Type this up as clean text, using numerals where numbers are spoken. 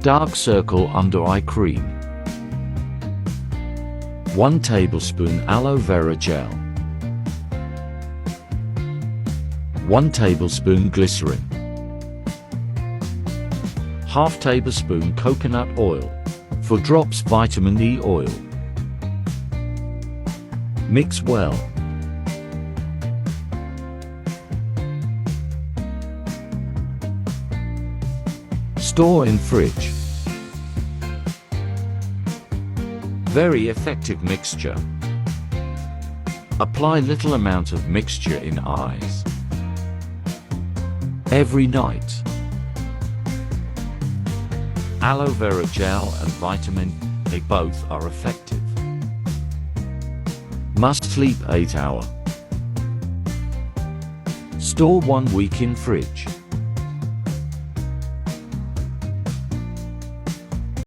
Dark circle under eye cream. 1 tablespoon aloe vera gel. 1 tablespoon glycerin. Half tablespoon coconut oil. 4 drops vitamin E oil. Mix well. Store in fridge. Very effective mixture. Apply little amount of mixture in eyes. Every night. Aloe vera gel and vitamin E both are effective. Must sleep 8 hours. Store 1 week in fridge.